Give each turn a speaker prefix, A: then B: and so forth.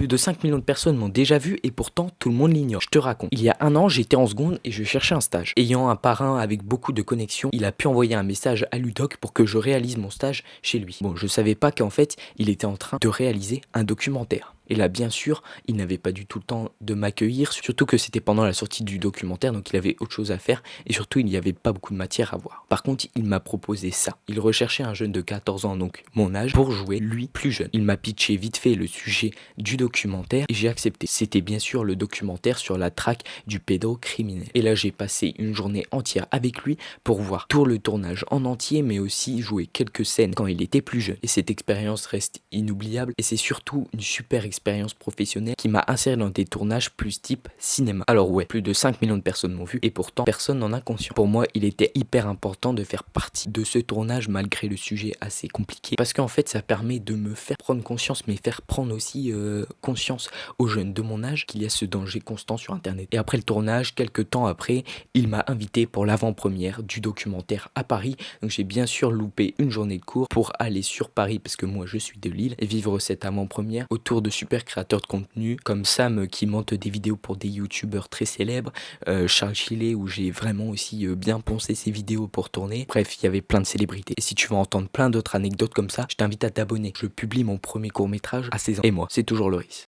A: Plus de 5 millions de personnes m'ont déjà vu et pourtant tout le monde l'ignore. Je te raconte. Il y a un an, j'étais en seconde et je cherchais un stage. Ayant un parrain avec beaucoup de connexions, il a pu envoyer un message à Ludoc pour que je réalise mon stage chez lui. Bon, je savais pas qu'en fait, il était en train de réaliser un documentaire. Et là, bien sûr, il n'avait pas du tout le temps de m'accueillir, surtout que c'était pendant la sortie du documentaire, donc il avait autre chose à faire, et surtout, il n'y avait pas beaucoup de matière à voir. Par contre, il m'a proposé ça. Il recherchait un jeune de 14 ans, donc mon âge, pour jouer lui plus jeune. Il m'a pitché vite fait le sujet du documentaire, et j'ai accepté. C'était bien sûr le documentaire sur la traque du pédocriminel. Et là, j'ai passé une journée entière avec lui pour voir tout le tournage en entier, mais aussi jouer quelques scènes quand il était plus jeune. Et cette expérience reste inoubliable, et c'est surtout une super expérience professionnelle qui m'a inséré dans des tournages plus type cinéma. Alors ouais, plus de 5 millions de personnes m'ont vu et pourtant personne n'en a conscience. Pour moi, il était hyper important de faire partie de ce tournage malgré le sujet assez compliqué parce qu'en fait ça permet de me faire prendre conscience mais faire prendre aussi conscience aux jeunes de mon âge qu'il y a ce danger constant sur internet. Et après le tournage, quelques temps après, il m'a invité pour l'avant-première du documentaire à Paris. Donc j'ai bien sûr loupé une journée de cours pour aller sur Paris parce que moi je suis de Lille et vivre cette avant-première autour de super créateurs de contenu comme Sam qui monte des vidéos pour des youtubeurs très célèbres, Charles Chillet où j'ai vraiment aussi bien poncé ses vidéos pour tourner. Bref, il y avait plein de célébrités. Et si tu veux entendre plein d'autres anecdotes comme ça, je t'invite à t'abonner. Je publie mon premier court-métrage à 16 ans. Et moi, c'est toujours Loris.